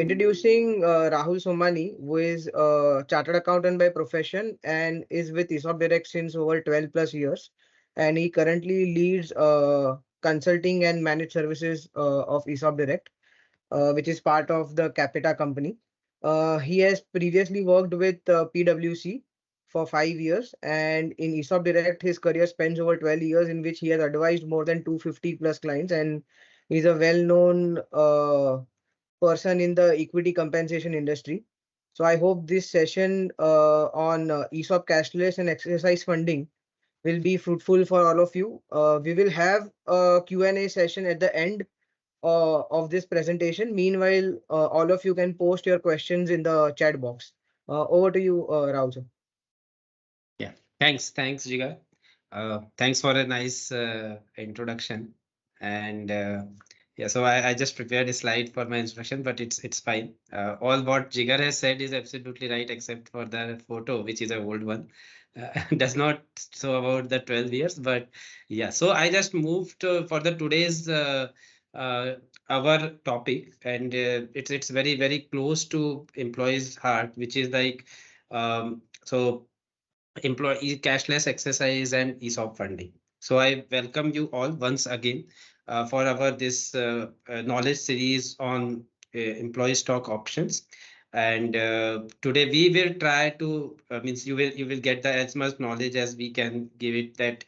introducing Rahul Somani, who is a chartered accountant by profession and is with ESOP Direct since over 12 plus years. And he currently leads consulting and managed services of ESOP Direct, which is part of the Capita company. He has previously worked with PwC for 5 years, and in ESOP Direct, his career spans over 12 years, in which he has advised more than 250 plus clients, and he's a well-known person in the equity compensation industry. So I hope this session on ESOP cashless and exercise funding will be fruitful for all of you. We will have a Q&A session at the end of this presentation. Meanwhile, all of you can post your questions in the chat box. Over to you, Rahul sir. Yeah, thanks, Jigar. Thanks for a nice introduction. And yeah, so I just prepared a slide for my introduction, but it's fine. All what Jigar has said is absolutely right, except for the photo, which is an old one. Does not show about the 12 years, but yeah. So I just moved for the today's our topic, and it's very close to employees' heart, which is like so employee cashless exercise and ESOP funding. So I welcome you all once again for our this knowledge series on employee stock options. And today we will try to means you will get the as much knowledge as we can give it, that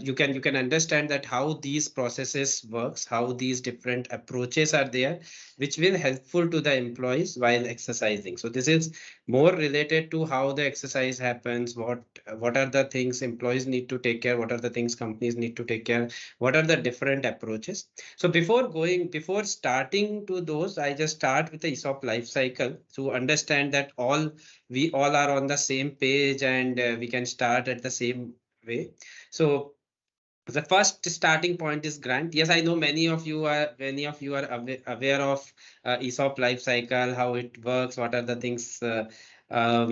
you can understand that how these processes works, how these different approaches are there, which will helpful to the employees while exercising. So this is more related to how the exercise happens, what are the things employees need to take care, what are the things companies need to take care, what are the different approaches. So before starting to those, I just start with the ESOP life cycle to understand that we all are on the same page, and we can start at the same way. So the first starting point is grant. Yes, I know many of you are aware of ESOP life cycle, how it works, what are the things, what are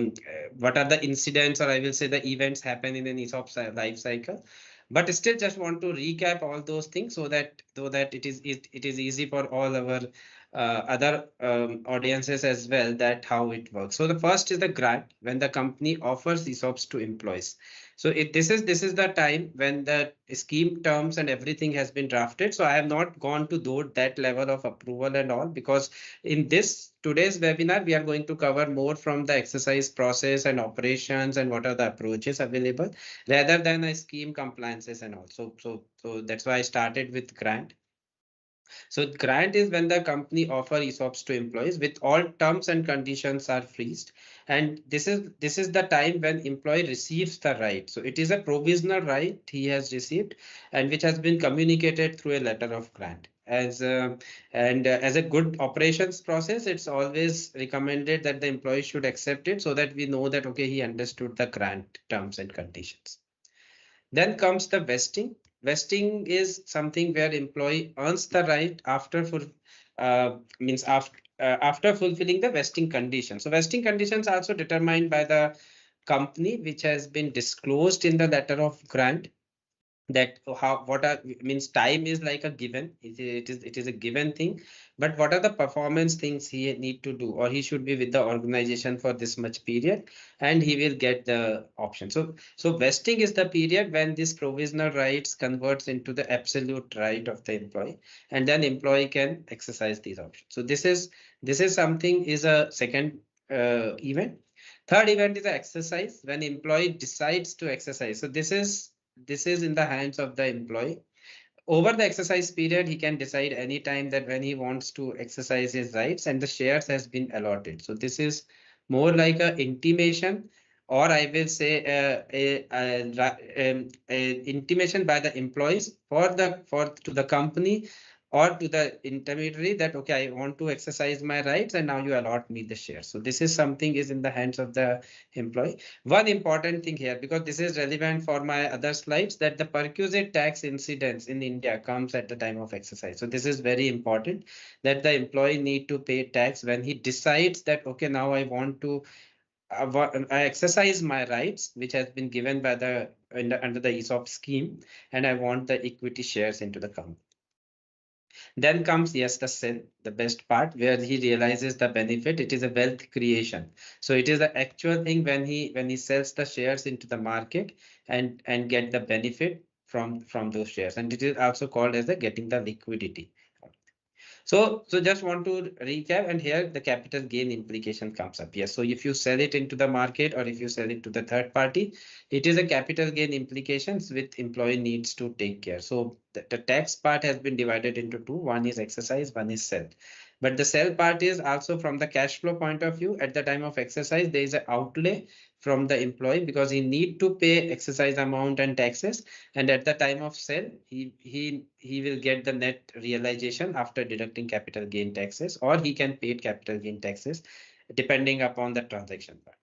the incidents, or I will say the events happen in an ESOP life cycle. But still, just want to recap all those things so that it is easy for all our other audiences as well, that how it works. So the first is the grant, when the company offers ESOPs to employees. So this is the time when the scheme terms and everything has been drafted. So I have not gone to that level of approval and all, because in today's webinar, we are going to cover more from the exercise process and operations and what are the approaches available, rather than a scheme compliances and all. So that's why I started with grant. So grant is when the company offer ESOPs to employees with all terms and conditions are freezed. And this is the time when employee receives the right. So it is a provisional right he has received, and which has been communicated through a letter of grant. As a good operations process, it's always recommended that the employee should accept it, so that we know that, okay, he understood the grant terms and conditions. Then comes the vesting. Vesting is something where employee earns the right after fulfilling the vesting condition. So vesting conditions are also determined by the company, which has been disclosed in the letter of grant. That means time is like a given, it is a given thing, but what are the performance things he need to do, or he should be with the organization for this much period, and he will get the option. So vesting is the period when this provisional rights converts into the absolute right of the employee, and then employee can exercise these options. So this is something is a second event. Third event is the exercise, when employee decides to exercise. So this is in the hands of the employee. Over the exercise period, he can decide any time that when he wants to exercise his rights, and the shares has been allotted. So this is more like a intimation, or I will say a intimation by the employees to the company or to the intermediary that, okay, I want to exercise my rights, and now you allot me the shares. So this is something is in the hands of the employee. One important thing here, because this is relevant for my other slides, that the perquisite tax incidence in India comes at the time of exercise. So this is very important, that the employee need to pay tax when he decides that, okay, now I want to I exercise my rights, which has been given by under the ESOP scheme, and I want the equity shares into the company. Then comes, yes, the sell, the best part, where he realizes the benefit. It is a wealth creation. So it is the actual thing when he sells the shares into the market and get the benefit from those shares. And it is also called as the getting the liquidity. So just want to recap, and here the capital gain implication comes up. Yes, so if you sell it into the market or if you sell it to the third party, it is a capital gain implications with employee needs to take care. So the tax part has been divided into two. One is exercise, one is sell. But the sell part is also from the cash flow point of view. At the time of exercise, there is an outlay from the employee because he need to pay exercise amount and taxes. And at the time of sale, he will get the net realization after deducting capital gain taxes, or he can pay capital gain taxes depending upon the transaction part.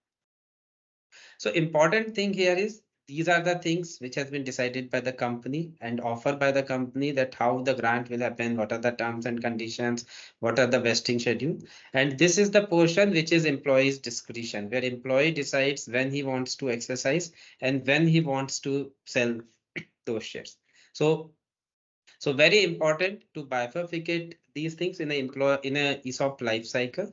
So important thing here is these are the things which has been decided by the company and offered by the company, that how the grant will happen, what are the terms and conditions, what are the vesting schedule. And this is the portion which is employee's discretion, where employee decides when he wants to exercise and when he wants to sell those shares. So very important to bifurcate these things in a ESOP life cycle,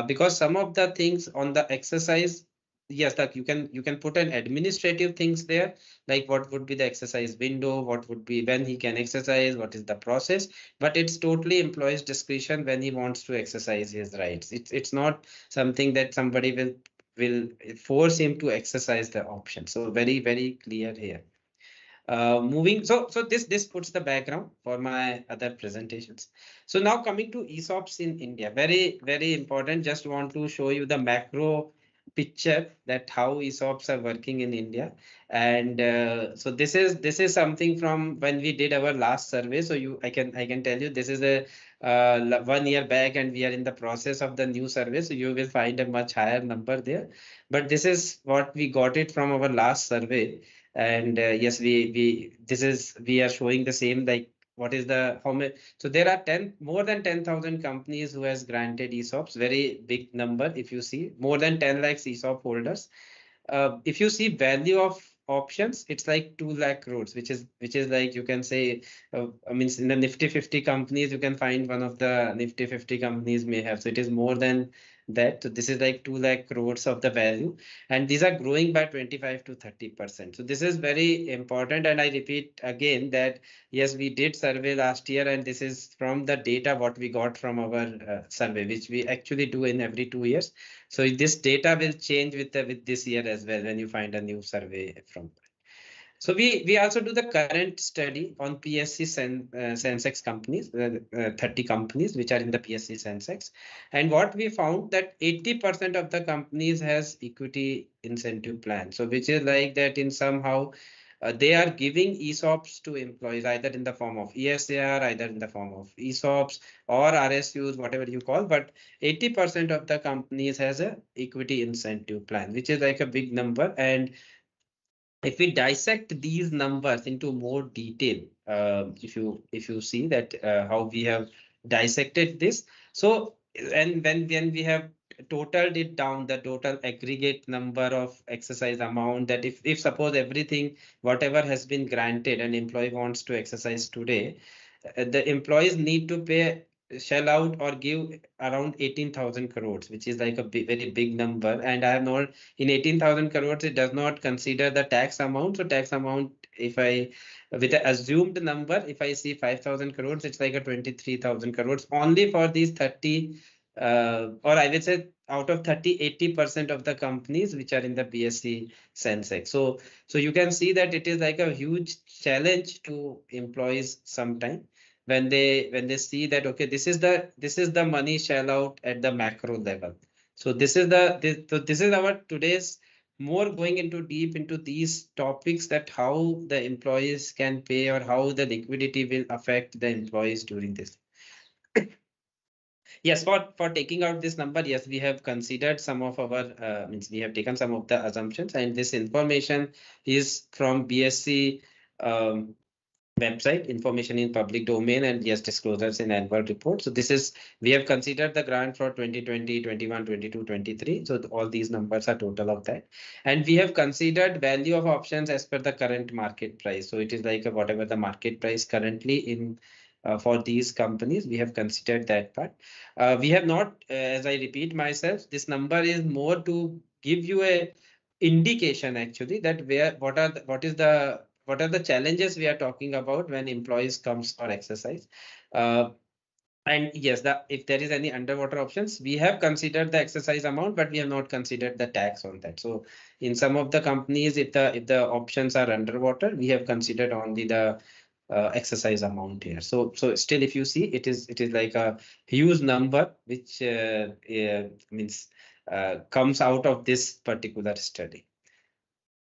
because some of the things on the exercise, yes, that you can put an administrative things there, like what would be the exercise window, what would be when he can exercise, what is the process, but it's totally employee's discretion when he wants to exercise his rights. It's not something that somebody will force him to exercise the option. So very, very clear here. Moving, so this puts the background for my other presentations. So now coming to ESOPs in India, very, very important. Just want to show you the macro picture that how ESOPs are working in India. And so this is something from when we did our last survey. So I can tell you this is a 1 year back, and we are in the process of the new survey. So you will find a much higher number there. But this is what we got it from our last survey. And yes, we are showing the same, like what is the how many. So there are more than 10,000 companies who has granted ESOPs. Very big number. If you see more than 10 lakhs ESOP holders. If you see value of options, it's like 2 lakh crores, which is like, you can say, I mean, in the Nifty 50 companies, you can find one of the Nifty 50 companies may have. So it is more than that. So this is like 2 lakh crores of the value, and these are growing by 25 to 30%. So this is very important. And I repeat again that yes, we did survey last year, and this is from the data what we got from our survey, which we actually do in every 2 years. So this data will change with this year as well when you find a new survey from. So we also do the current study on PSC Sensex companies, 30 companies which are in the PSC Sensex. And what we found that 80% of the companies has equity incentive plan. So which is like that in somehow they are giving ESOPs to employees, either in the form of ESAR, either in the form of ESOPs or RSUs, whatever you call. But 80% of the companies has a equity incentive plan, which is like a big number. And if we dissect these numbers into more detail, if you see that how we have dissected this, so and when we have totaled it down, the total aggregate number of exercise amount, that if suppose everything whatever has been granted, an employee wants to exercise today, the employees need to pay shell out or give around 18,000 crores, which is like a very big number. And I have not, in 18,000 crores, it does not consider the tax amount. So tax amount, if I, with the assumed number, if I see 5,000 crores, it's like a 23,000 crores only for these 30, or I would say out of 30, 80% of the companies which are in the BSC Sensex. So you can see that it is like a huge challenge to employees sometime when they see that, okay, this is the money shell out at the macro level. So this is our today's more going into deep into these topics, that how the employees can pay or how the liquidity will affect the employees during this. Yes, for taking out this number, yes, we have considered some of our means we have taken some of the assumptions, and this information is from BSC website, information in public domain, and yes, disclosures in annual report. So this is, we have considered the grant for 2020, 21, 22, 23. So all these numbers are total of that. And we have considered value of options as per the current market price. So it is like whatever the market price currently in for these companies. We have considered that part. We have not, as I repeat myself, this number is more to give you a indication actually that what are the challenges we are talking about when employees comes for exercise. And yes, if there is any underwater options, we have considered the exercise amount, but we have not considered the tax on that. So in some of the companies, if the options are underwater, we have considered only the exercise amount here. So still, if you see, it is like a huge number which means comes out of this particular study.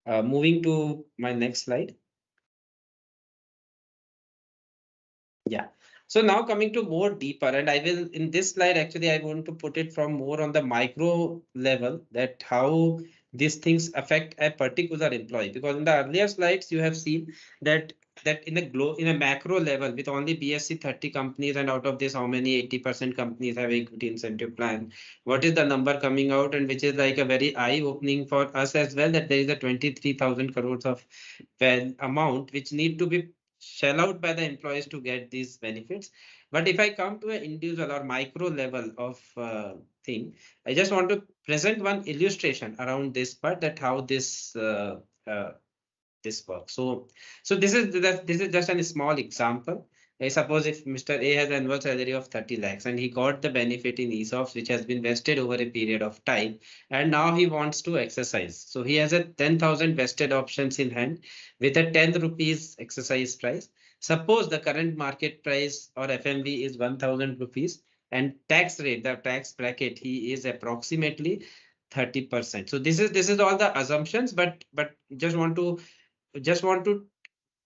Moving to my next slide. Yeah. So now coming to more deeper, and I will in this slide actually I want to put it from more on the micro level, that how these things affect a particular employee, because in the earlier slides you have seen that in a macro level with only BSE 30 companies, and out of this how many 80% companies have equity incentive plan, what is the number coming out, and which is like a very eye opening for us as well, that there is a 23,000 crores of amount which need to be shell out by the employees to get these benefits. But if I come to an individual or micro level of thing, I just want to present one illustration around this part, that how this this works. So this is just a small example. I suppose if Mr. A has an annual salary of 30 lakhs and he got the benefit in ESOPs, which has been vested over a period of time, and now he wants to exercise. So he has a 10,000 vested options in hand with a 10 rupees exercise price. Suppose the current market price or FMV is 1,000 rupees, and tax rate, the tax bracket, he is approximately 30%. So this is all the assumptions, but just want to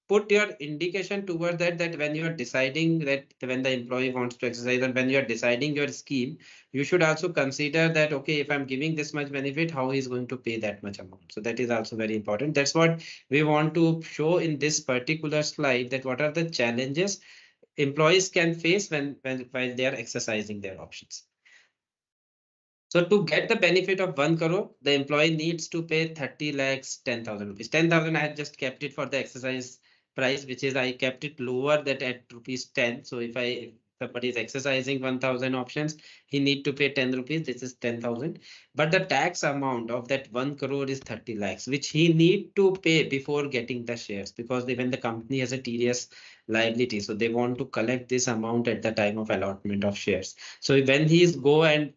put your indication toward that when you are deciding that when the employee wants to exercise, and when you are deciding your scheme, you should also consider that, okay, if I'm giving this much benefit, how he's going to pay that much amount. So that is also very important. That's what we want to show in this particular slide, that what are the challenges employees can face while they are exercising their options. So to get the benefit of 1 crore, the employee needs to pay 30 lakhs 10,000 rupees. 10,000 I had just kept it for the exercise price, which is I kept it lower that at rupees 10. So if somebody is exercising 1,000 options, he need to pay 10 rupees. This is 10,000. But the tax amount of that 1 crore is 30 lakhs, which he need to pay before getting the shares, because when the company has a tedious liability, so they want to collect this amount at the time of allotment of shares. So when he is go and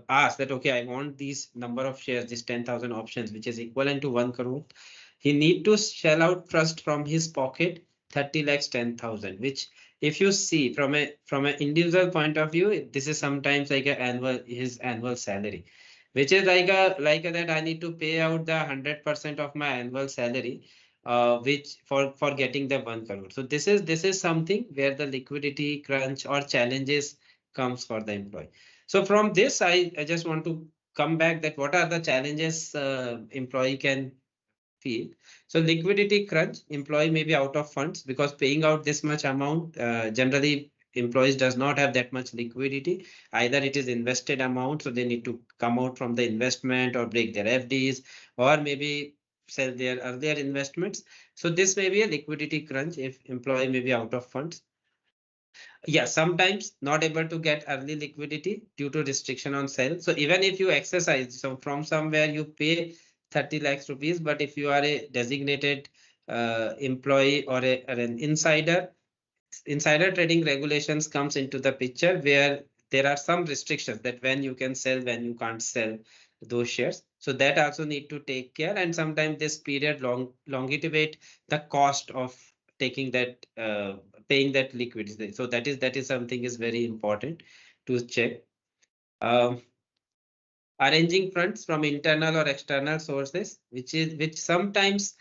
ask that, okay, I want these number of shares, this 10,000 options, which is equivalent to 1 crore. He need to shell out first from his pocket 30 lakhs 10,000, which if you see from an individual point of view, this is sometimes like his annual salary, which is like that I need to pay out the 100% of my annual salary, which for getting the 1 crore. So this is something where the liquidity crunch or challenges comes for the employee. So from this, I just want to come back that what are the challenges employee can feel. So liquidity crunch, employee may be out of funds, because paying out this much amount, generally employees does not have that much liquidity. Either it is invested amount, so they need to come out from the investment or break their FDs, or maybe sell their earlier investments. So this may be a liquidity crunch if employee may be out of funds. Yeah, sometimes not able to get early liquidity due to restriction on sale. So even if you exercise, so from somewhere you pay 30 lakhs rupees, but if you are a designated employee or an insider trading regulations comes into the picture, where there are some restrictions that when you can sell, when you can't sell those shares. So that also need to take care, and sometimes this period longevate the cost of taking that paying that liquidity. So that is something is very important to check. Arranging funds from internal or external sources, which sometimes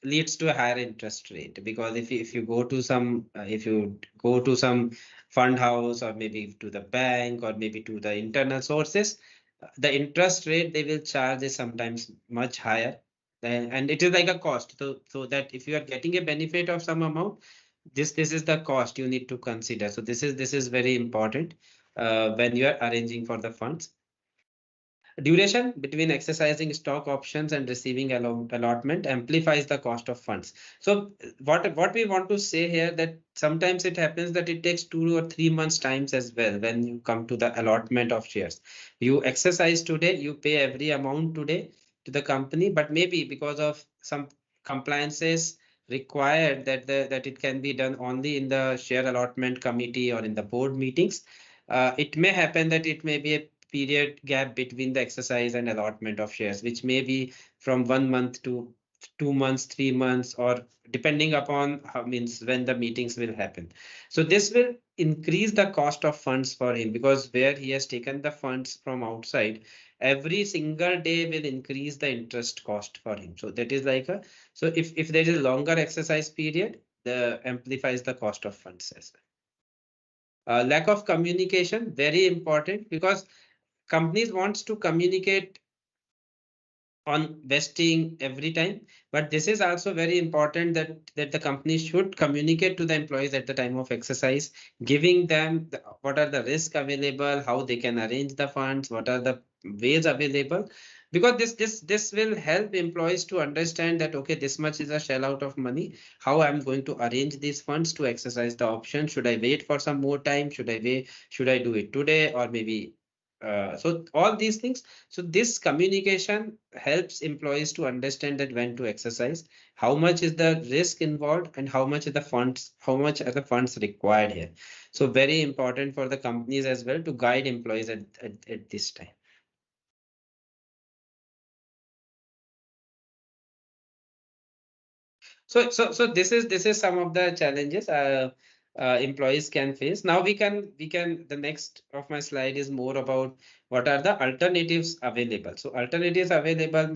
leads to a higher interest rate, because if you go to some fund house, or maybe to the bank, or maybe to the internal sources, the interest rate they will charge is sometimes much higher, and it is like a cost. So that if you are getting a benefit of some amount, this is the cost you need to consider. So this is very important when you are arranging for the funds. Duration between exercising stock options and receiving allotment amplifies the cost of funds. So what we want to say here, that sometimes it happens that it takes 2 or 3 months times as well when you come to the allotment of shares. You exercise today, you pay every amount today to the company, but maybe because of some compliances required that it can be done only in the share allotment committee or in the board meetings, it may happen that it may be a period gap between the exercise and allotment of shares, which may be from 1 month to 2 months, 3 months, or depending upon how means when the meetings will happen. So this will increase the cost of funds for him, because where he has taken the funds from outside, every single day will increase the interest cost for him. So that is like a, so if there is a longer exercise period, the amplifies the cost of funds as well. Lack of communication, very important, because companies wants to communicate on vesting every time, but this is also very important that the company should communicate to the employees at the time of exercise, giving them what are the risks available, how they can arrange the funds, what are the ways available, because this will help employees to understand that okay, this much is a shell out of money, how I'm going to arrange these funds to exercise the option. Should I wait for some more time? Should I wait? Should I do it today or maybe so all these things. So this communication helps employees to understand that when to exercise, how much is the risk involved, and how much is the funds, how much are the funds required here. So very important for the companies as well to guide employees at this time. So this is some of the challenges employees can face. Now we can the next of my slide is more about what are the alternatives available. So alternatives available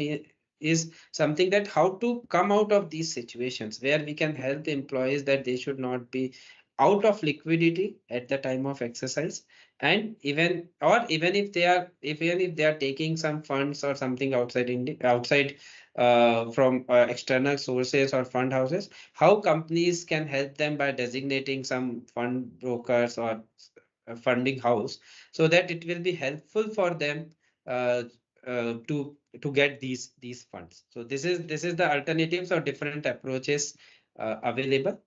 is something that how to come out of these situations where we can help employees that they should not be out of liquidity at the time of exercise, and even if they are taking some funds or something outside from external sources or fund houses, how companies can help them by designating some fund brokers or a funding house, so that it will be helpful for them uh, to get these funds. So this is the alternatives or different approaches available.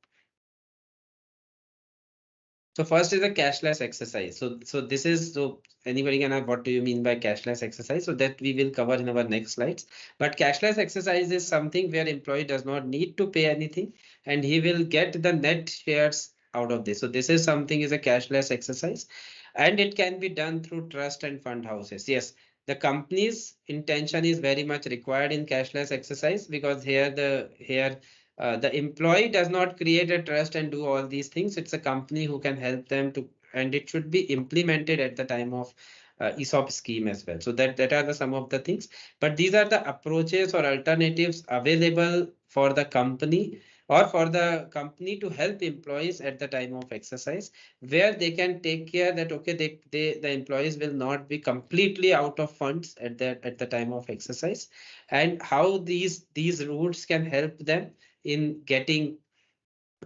So first is a cashless exercise. So this is, so anybody can have, what do you mean by cashless exercise? So that we will cover in our next slides. But cashless exercise is something where employee does not need to pay anything and he will get the net shares out of this. So this is something is a cashless exercise, and it can be done through trust and fund houses. Yes, the company's intention is very much required in cashless exercise, because here the employee does not create a trust and do all these things. It's a company who can help them to, and it should be implemented at the time of ESOP scheme as well. So that are some of the things. But these are the approaches or alternatives available for the company to help employees at the time of exercise, where they can take care that okay, the employees will not be completely out of funds at the time of exercise, and how these routes can help them in getting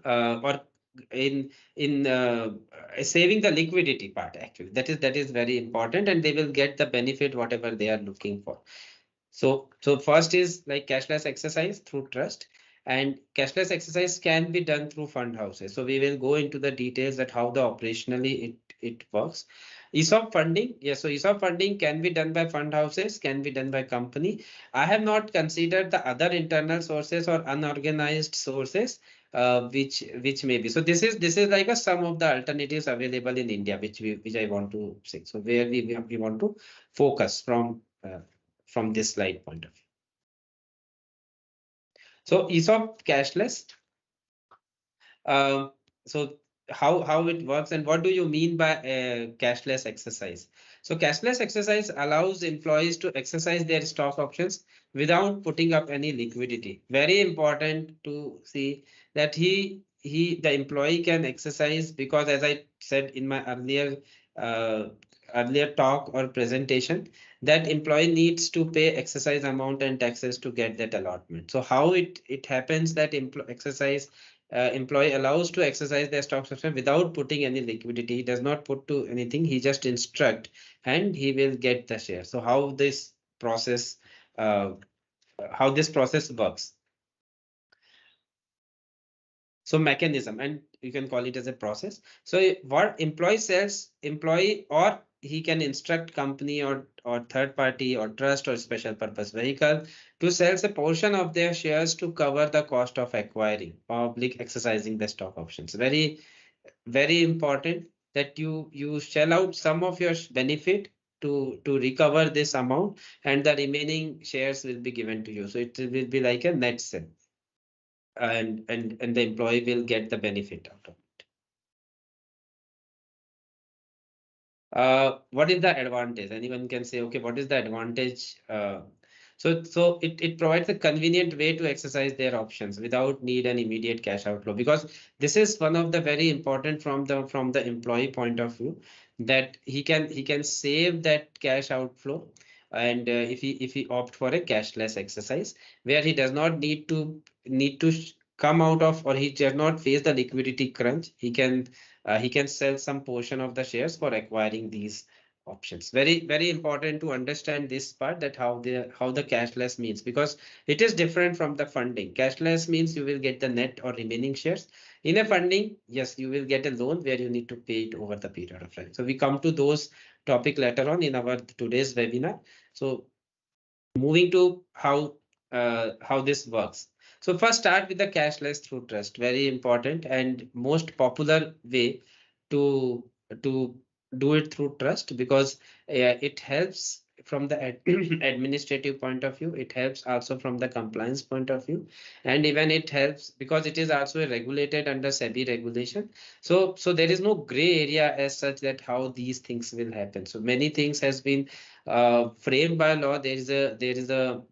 or in saving the liquidity part. Actually, that is very important, and they will get the benefit whatever they are looking for. So first is like cashless exercise through trust, and cashless exercise can be done through fund houses. So we will go into the details that how the operationally it works. ESOP funding, yes. So ESOP funding can be done by fund houses, can be done by company. I have not considered the other internal sources or unorganized sources, which may be. So this is like a some of the alternatives available in India, which I want to say. So where we want to focus from this slide point of view. So ESOP cashless. So how it works and what do you mean by cashless exercise? So cashless exercise allows employees to exercise their stock options without putting up any liquidity. Very important to see that the employee can exercise, because as I said in my earlier talk or presentation, that employee needs to pay exercise amount and taxes to get that allotment. So how it happens that exercise employee allows to exercise their stock option without putting any liquidity. He does not put to anything. He just instruct and he will get the share. So how this process works? So mechanism, and you can call it as a process. So what employee or he can instruct company or third party or trust or special purpose vehicle to sell a portion of their shares to cover the cost of acquiring public exercising the stock options. Very, very important that you shell out some of your benefit to recover this amount, and the remaining shares will be given to you. So it will be like a net sell. And the employee will get the benefit out of it. What is the advantage? Anyone can say, okay, what is the advantage? So it provides a convenient way to exercise their options without need an immediate cash outflow, because this is one of the very important from the employee point of view, that he can save that cash outflow. And if he opt for a cashless exercise where he does not need to come out of, or he does not face the liquidity crunch, he can sell some portion of the shares for acquiring these options. Very, very important to understand this part, that how the cashless means, because it is different from the funding. Cashless means you will get the net or remaining shares. In a funding, yes, you will get a loan where you need to pay it over the period of time. So we come to those topic later on in our today's webinar. So moving to how this works. So first start with the cashless through trust. Very important and most popular way to do it through trust, because it helps from the administrative point of view. It helps also from the compliance point of view, and even it helps because it is also regulated under SEBI regulation. So there is no gray area as such that how these things will happen. So many things has been framed by law. There is a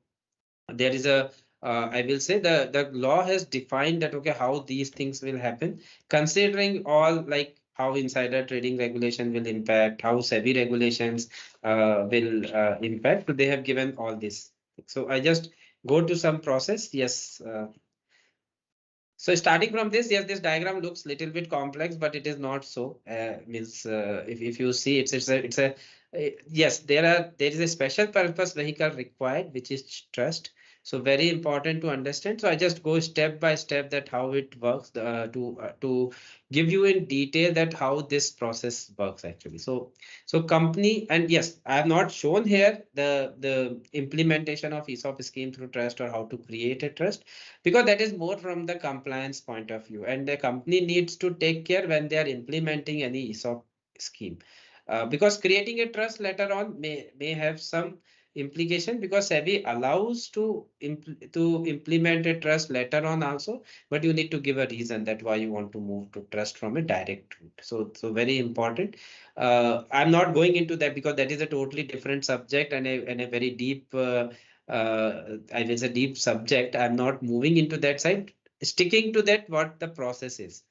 I will say the law has defined that, okay, how these things will happen, considering all, like how insider trading regulation will impact, how SEBI regulations will impact. So they have given all this. So I just go to some process. Yes. So starting from this, yes, this diagram looks little bit complex, but it is not so. If you see, yes, there is a special purpose vehicle required, which is trust. So very important to understand. So I just go step by step that how it works to give you in detail that how this process works actually. So company, and yes, I have not shown here the implementation of ESOP scheme through trust or how to create a trust, because that is more from the compliance point of view, and the company needs to take care when they are implementing any ESOP scheme. Because creating a trust later on may have some implication, because SEBI allows to implement a trust later on also, but you need to give a reason that why you want to move to trust from a direct route. So very important. I'm not going into that because that is a totally different subject and a very deep I will say deep subject. I'm not moving into that side, sticking to that what the process is.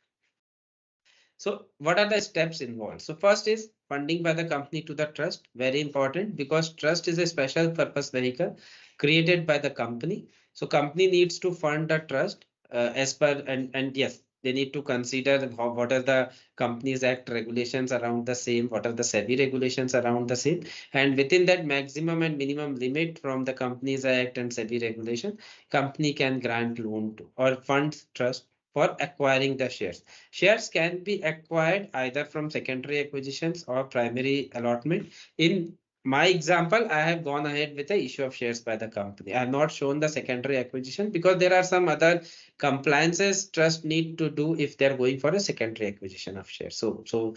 So what are the steps involved? So first is funding by the company to the trust. Very important, because trust is a special purpose vehicle created by the company. So company needs to fund the trust as per, and yes, they need to consider what are the Companies Act regulations around the same, what are the SEBI regulations around the same, and within that maximum and minimum limit from the Companies Act and SEBI regulation, company can grant loan to or fund trust for acquiring the shares. Shares can be acquired either from secondary acquisitions or primary allotment. In my example, I have gone ahead with the issue of shares by the company. I have not shown the secondary acquisition because there are some other compliances trust need to do if they're going for a secondary acquisition of shares. So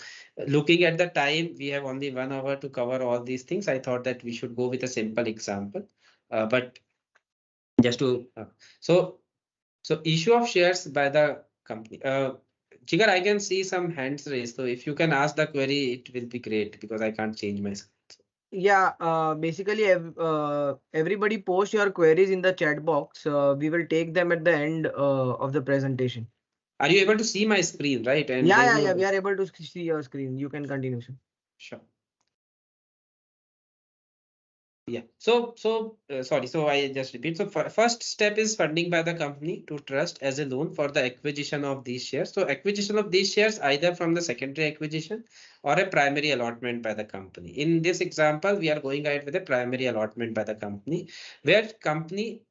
looking at the time, we have only 1 hour to cover all these things. I thought that we should go with a simple example. But just to so issue of shares by the company. Jigar, I can see some hands raised. So if you can ask the query, it will be great because I can't change my screen. Yeah, basically, everybody post your queries in the chat box. We will take them at the end of the presentation. Are you able to see my screen, right? And yeah, we are able to see your screen. You can continue, sir. Sure. Yeah. So sorry. So I just repeat. So first step is funding by the company to trust as a loan for the acquisition of these shares. So acquisition of these shares either from the secondary acquisition or a primary allotment by the company. In this example, we are going ahead with a primary allotment by the company, where company.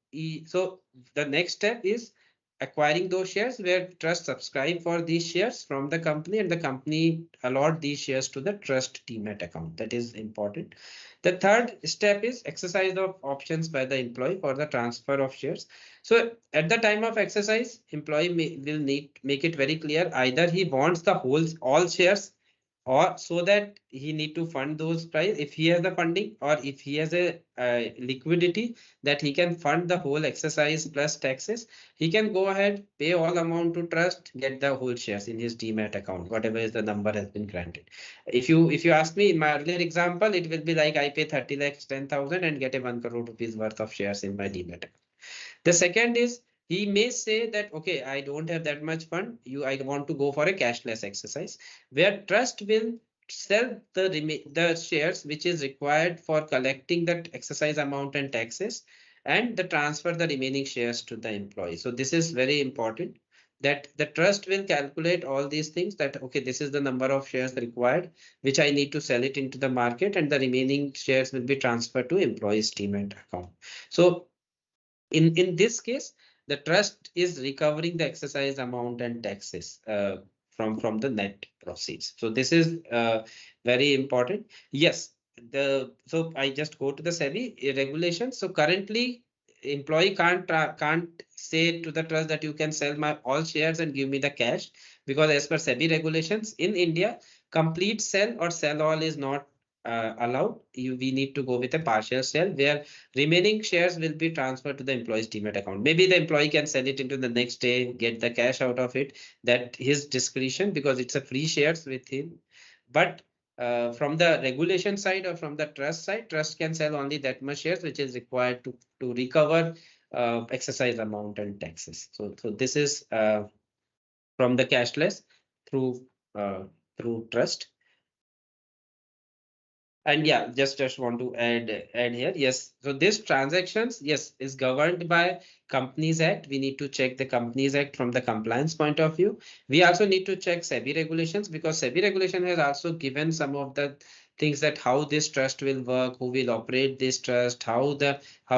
So the next step is acquiring those shares where trust subscribe for these shares from the company and the company allot these shares to the trust demat account. That is important. The third step is exercise of options by the employee for the transfer of shares. So at the time of exercise, employee will need make it very clear either he wants the whole all shares or so that he need to fund those price if he has the funding, or if he has a liquidity that he can fund the whole exercise plus taxes, he can go ahead, pay all amount to trust, get the whole shares in his demat account, whatever is the number has been granted. If you ask me, in my earlier example, it will be like I pay 30 lakhs 10,000 and get a 1 crore rupees worth of shares in my demat account. The second is he may say that, okay, I don't have that much fund. I want to go for a cashless exercise where trust will sell the shares which is required for collecting that exercise amount and taxes, and the transfer the remaining shares to the employee. So this is very important that the trust will calculate all these things, that okay, this is the number of shares required which I need to sell it into the market, and the remaining shares will be transferred to employee's demat account. So in this case, the trust is recovering the exercise amount and taxes from the net proceeds. So this is very important. Yes, so I just go to the SEBI regulations. So currently, employee can't say to the trust that you can sell my all shares and give me the cash, because as per SEBI regulations in India, complete sell or sell all is not allowed. We need to go with a partial sell where remaining shares will be transferred to the employee's demat account. Maybe the employee can sell it into the next day, get the cash out of it. That his discretion, because it's a free shares with him. But from the regulation side or from the trust side, trust can sell only that much shares which is required to recover exercise amount and taxes. So this is from the cashless through trust. And yeah, just want to add here. Yes, so this transactions, yes, is governed by Companies Act. We need to check the Companies Act from the compliance point of view. We also need to check SEBI regulations, because SEBI regulation has also given some of the things that how this trust will work, who will operate this trust, how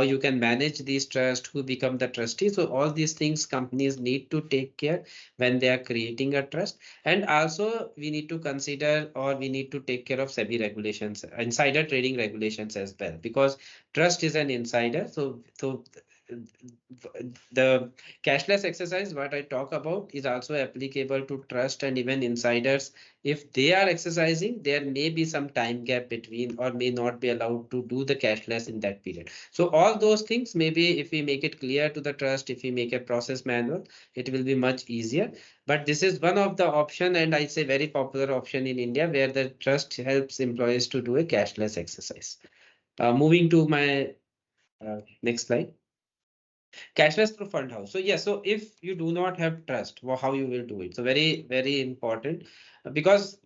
you can manage this trust, who become the trustee. So all these things companies need to take care when they are creating a trust. And also we need to consider, or we need to take care of SEBI regulations, insider trading regulations as well, because trust is an insider. So the cashless exercise what I talk about is also applicable to trust and even insiders. If they are exercising, there may be some time gap between, or may not be allowed to do the cashless in that period. So all those things, maybe if we make it clear to the trust, if we make a process manual, it will be much easier. But this is one of the option, and I say very popular option in India, where the trust helps employees to do a cashless exercise. Moving to my next slide. Cashless through fund house. So yes, so if you do not have trust, well, how you will do it? So very important, because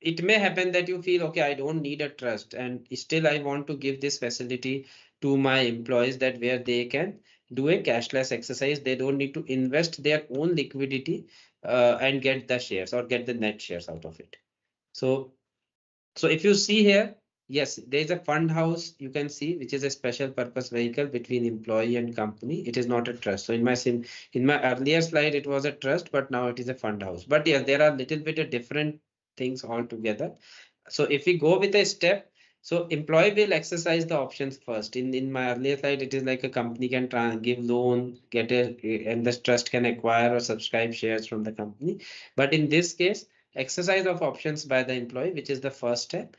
it may happen that you feel, okay, I don't need a trust, and still I want to give this facility to my employees, that where they can do a cashless exercise. They don't need to invest their own liquidity and get the shares or get the net shares out of it. So if you see here, yes, there is a fund house you can see, which is a special purpose vehicle between employee and company. It is not a trust. So in my earlier slide, it was a trust, but now it is a fund house. But yeah, there are little bit of different things altogether. So if we go with a step, so employee will exercise the options first. In my earlier slide, it is like a company can give loan, and the trust can acquire or subscribe shares from the company. But in this case, exercise of options by the employee, which is the first step.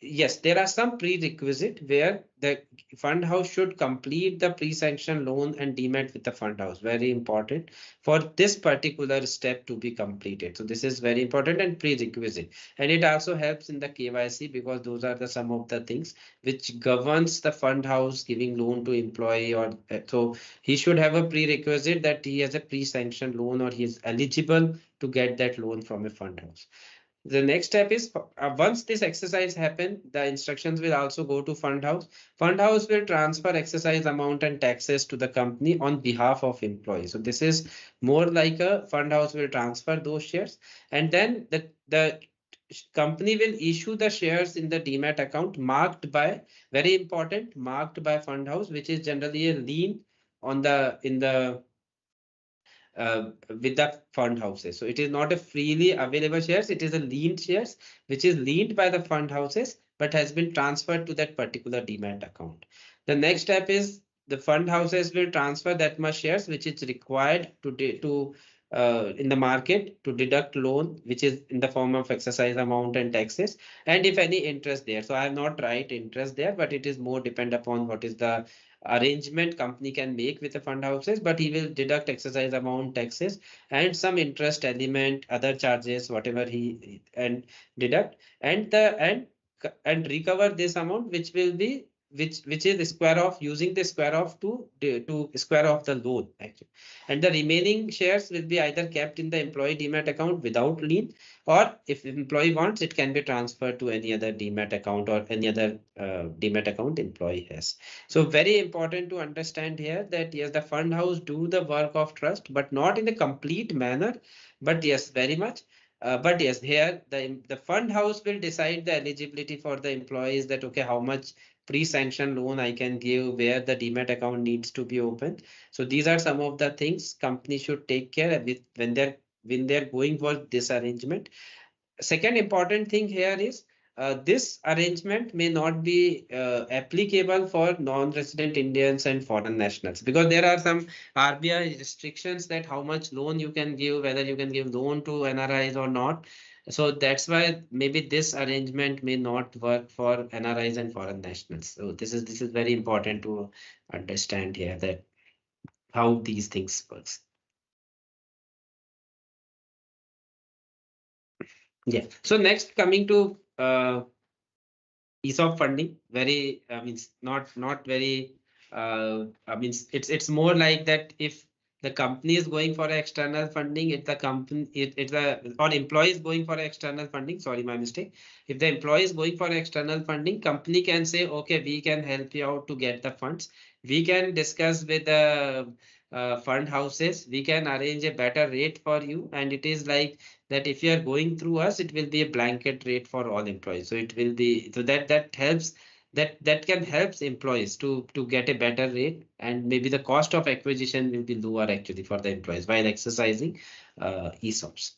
Yes, there are some prerequisite where the fund house should complete the pre-sanction loan and demat with the fund house. Very important for this particular step to be completed. So this is very important and prerequisite. And it also helps in the KYC, because those are some of the things which governs the fund house giving loan to employee. Or so he should have a prerequisite that he has a pre-sanction loan, or he is eligible to get that loan from a fund house. The next step is once this exercise happen, the instructions will also go to fund house. Fund house will transfer exercise amount and taxes to the company on behalf of employees. So this is more like a fund house will transfer those shares, and then the company will issue the shares in the demat account marked by, very important, marked by fund house, which is generally a lien on the in the with the fund houses. So it is not a freely available shares, it is a liened shares, which is liened by the fund houses, but has been transferred to that particular demat account. The next step is the fund houses will transfer that much shares, which is required to in the market to deduct loan, which is in the form of exercise amount and taxes, and if any interest there. So I have not write interest there, but it is more depend upon what is the arrangement company can make with the fund houses, but he will deduct exercise amount, taxes, and some interest element, other charges, whatever he and deduct, and recover this amount, which will be which is the square of using the square of to square of the loan actually, and the remaining shares will be either kept in the employee demat account without lien, or if employee wants, it can be transferred to any other demat account or any other demat account employee has. So very important to understand here that yes, the fund house do the work of trust, but not in a complete manner. But yes, very much. But yes, here the fund house will decide the eligibility for the employees, that okay, how much pre-sanction loan I can give, where the demat account needs to be opened. So these are some of the things company should take care of when they're going for this arrangement. Second important thing here is this arrangement may not be applicable for non-resident Indians and foreign nationals, because there are some RBI restrictions that how much loan you can give, whether you can give loan to NRIs or not. So that's why maybe this arrangement may not work for NRIs and foreign nationals. So this is very important to understand here, that how these things works. Yeah. So next, coming to ESOP funding, very means not very it's more like that if the company is going for external funding, if the company it's a or employee is going for external funding, sorry, my mistake. If the employee is going for external funding, company can say, okay, we can help you out to get the funds. We can discuss with the fund houses, we can arrange a better rate for you, and it is like that if you are going through us, it will be a blanket rate for all employees. So it will be, so that helps, that can help employees to get a better rate, and maybe the cost of acquisition will be lower actually for the employees while exercising ESOPs.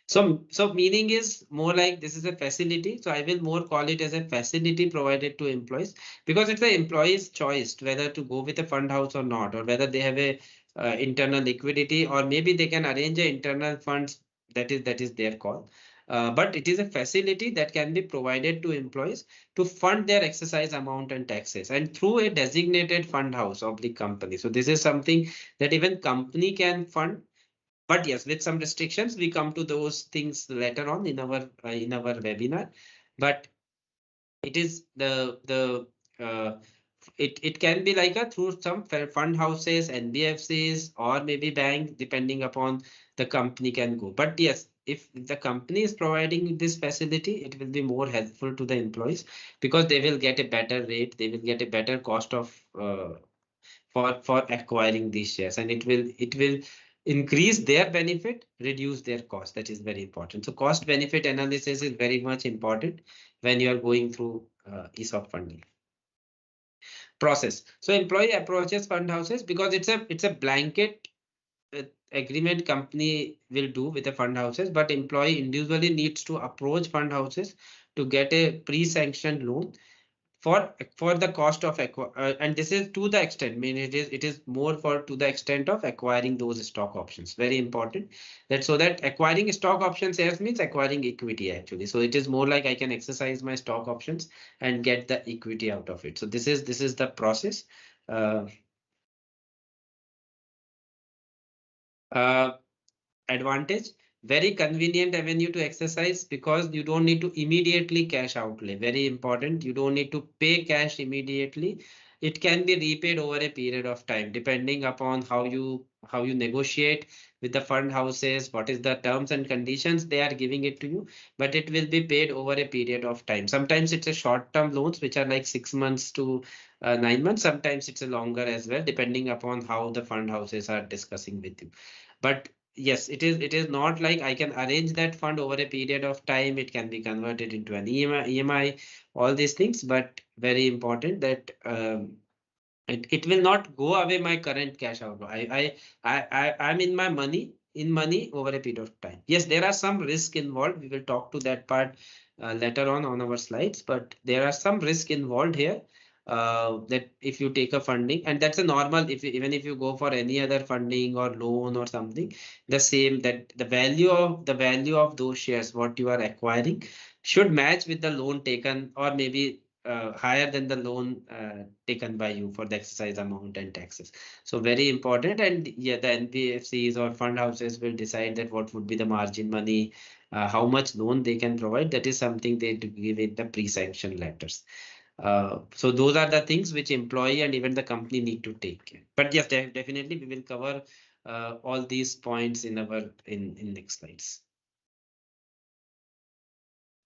So meaning is more like this is a facility. So I will more call it as a facility provided to employees, because it's the employee's choice whether to go with a fund house or not, or whether they have a internal liquidity, or maybe they can arrange a internal funds. That is their call. But it is a facility that can be provided to employees to fund their exercise amount and taxes, and through a designated fund house of the company. So this is something that even company can fund. But yes, with some restrictions, we come to those things later on in our webinar. But it is it can be like a through some fund houses, NBFCs, or maybe bank, depending upon the company can go. But yes, if the company is providing this facility, it will be more helpful to the employees, because they will get a better rate, they will get a better cost of for acquiring these shares, and it will increase their benefit, reduce their cost. That is very important. So cost benefit analysis is very much important when you are going through ESOP funding process. So employee approaches fund houses, because it's a blanket agreement company will do with the fund houses, but employee individually needs to approach fund houses to get a pre-sanctioned loan for the cost of and this is to the extent, I mean it is more for to the extent of acquiring those stock options. Very important that, so that acquiring stock options here means acquiring equity actually. So it is more like I can exercise my stock options and get the equity out of it. So this is the process. Advantage, very convenient avenue to exercise, because you don't need to immediately cash outlay. Very important, you don't need to pay cash immediately. it can be repaid over a period of time, depending upon how you negotiate with the fund houses, what is the terms and conditions they are giving it to you, but it will be paid over a period of time. Sometimes it's a short-term loans, which are like 6 months to 9 months. Sometimes it's a longer as well, depending upon how the fund houses are discussing with you. But yes, it is not like I can arrange that fund over a period of time. It can be converted into an EMI, all these things, but very important that it will not go away my current cash outflow. I'm in my money over a period of time. Yes, there are some risk involved. We will talk to that part later on our slides, but there are some risk involved here. That if you take a funding, and that's a normal, even if you go for any other funding or loan or something, the same, that the value of those shares, what you are acquiring, should match with the loan taken, or maybe higher than the loan taken by you for the exercise amount and taxes. So very important. And yeah, the NBFCs or fund houses will decide that what would be the margin money, how much loan they can provide. That is something they give in the pre-sanction letters. So those are the things which employee and even the company need to take care. But yes, definitely we will cover all these points in next slides.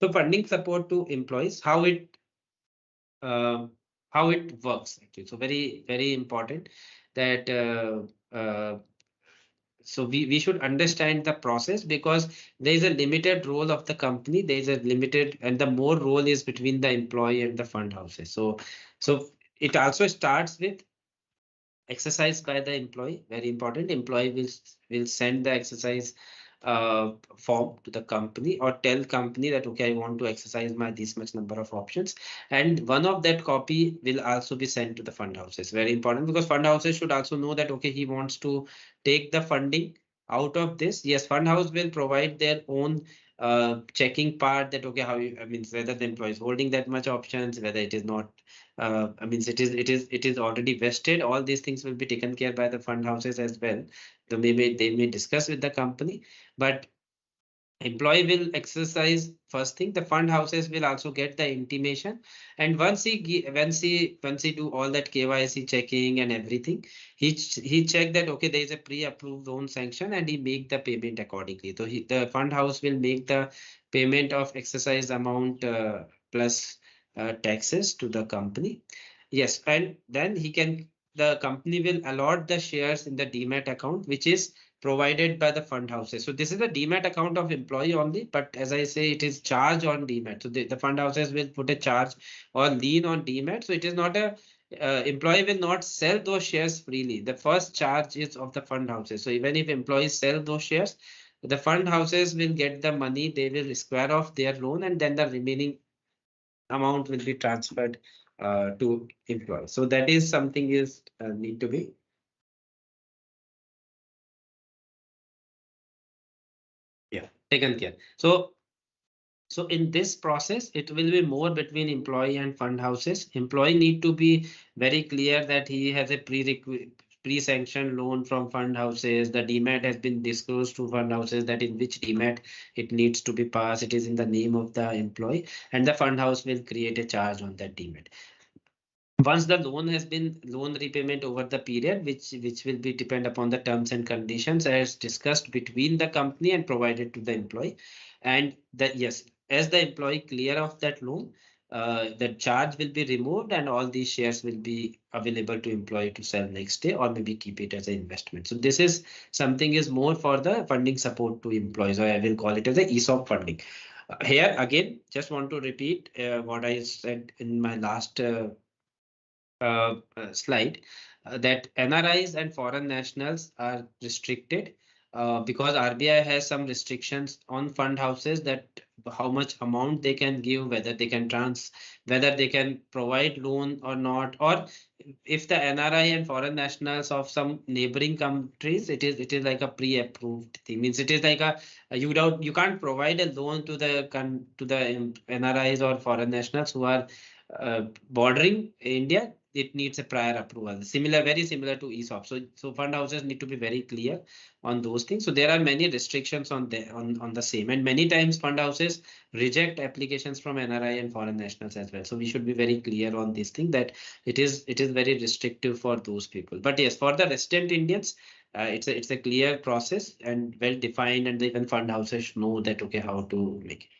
So funding support to employees, how it works actually. So very important that so we should understand the process, because there is a limited role of the company. There is a limited, and the more role is between the employee and the fund houses. So it also starts with exercise by the employee. Very important. Employee will send the exercise form to the company, or tell company that okay, I want to exercise my this much number of options, and one of that copy will also be sent to the fund houses. Very important, because fund houses should also know that okay, he wants to take the funding out of this. Yes, fund house will provide their own checking part, that okay, how you, I mean, whether the employee is holding that much options, whether it is not, I mean, it is already vested. All these things will be taken care by the fund houses as well. So maybe they may discuss with the company, but employee will exercise first thing. The fund houses will also get the intimation, and once he do all that KYC checking and everything, he check that okay, there is a pre-approved loan sanction, and he make the payment accordingly. So the fund house will make the payment of exercise amount plus taxes to the company. Yes, and then the company will allot the shares in the demat account, which is provided by the fund houses. So this is a demat account of employee only, but as I say, it is charge on demat. So the fund houses will put a charge or lien on demat. So it is not a employee will not sell those shares freely. The first charge is of the fund houses. So even if employees sell those shares, the fund houses will get the money. They will square off their loan, and then the remaining amount will be transferred to employees. So that is something is need to be taken care. So in this process, it will be more between employee and fund houses. Employee need to be very clear that he has a pre-sanctioned loan from fund houses. The demat has been disclosed to fund houses, that in which demat it needs to be passed. It is in the name of the employee, and the fund house will create a charge on that demat. Once the loan has been loan repayment over the period, which will be depend upon the terms and conditions as discussed between the company and provided to the employee, and that yes, as the employee clear of that loan, the charge will be removed, and all these shares will be available to employee to sell next day, or maybe keep it as an investment. So this is something is more for the funding support to employees, or I will call it as the ESOP funding. Here again, just want to repeat what I said in my last slide, that NRIs and foreign nationals are restricted because RBI has some restrictions on fund houses, that how much amount they can give, whether they can whether they can provide loan or not, or if the NRI and foreign nationals of some neighboring countries, it is like a pre-approved thing. Means it is like you can't provide a loan to the NRIs or foreign nationals who are bordering India. it needs a prior approval. Similar, very similar to ESOP. So fund houses need to be very clear on those things. So there are many restrictions on the same, and many times fund houses reject applications from NRI and foreign nationals as well. So we should be very clear on this thing, that it is very restrictive for those people. But yes, for the resident Indians, it's a clear process and well defined, and even fund houses know that okay, how to make it.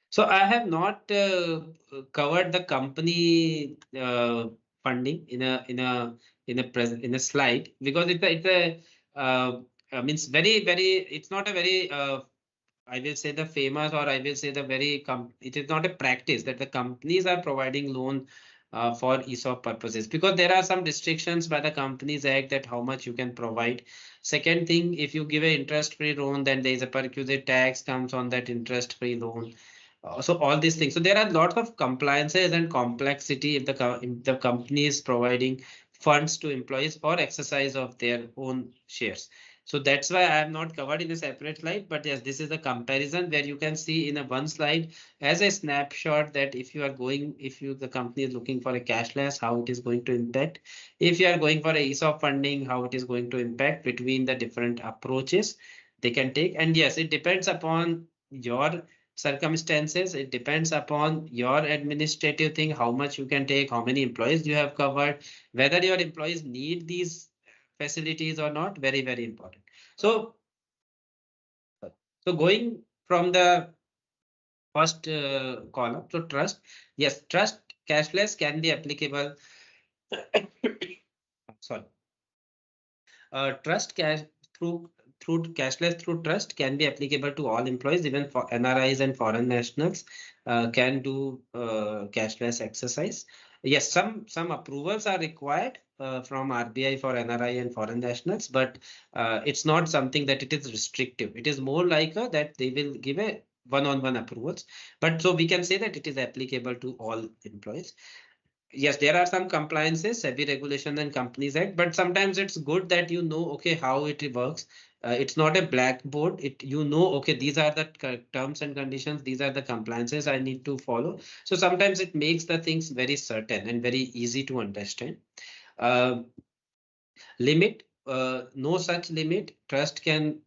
So I have not covered the company funding in a slide, because means it's not a very I will say the famous, or I will say the very it is not a practice that the companies are providing loan for ESOP purposes, because there are some restrictions by the Companies Act that how much you can provide. Second thing, if you give an interest-free loan, then there is a perquisite tax comes on that interest-free loan. So all these things. So there are lots of compliances and complexity if the company is providing funds to employees for exercise of their own shares. So that's why I have not covered in a separate slide. But yes, this is a comparison where you can see in a one slide as a snapshot that if the company is looking for a cashless, how it is going to impact. If you are going for a ESOP funding, how it is going to impact between the different approaches they can take. And yes, it depends upon your circumstances. It depends upon your administrative thing, how much you can take, how many employees you have covered, whether your employees need these facilities or not. Very, very important. So going from the first column, so trust, yes, trust cashless can be applicable. Sorry. Trust cash through cashless through trust can be applicable to all employees, even for NRIs and foreign nationals can do cashless exercise. Yes, some approvals are required from RBI for NRI and foreign nationals, but it's not something that it is restrictive. It is more like that they will give a one-on-one approvals. But so we can say that it is applicable to all employees. Yes, there are some compliances, SEBI regulation and Companies Act, but sometimes it's good that you know, okay, how it works. It's not a blackboard. Okay, these are the terms and conditions. These are the compliances I need to follow. So sometimes it makes the things very certain and very easy to understand. Limit, no such limit. Trust can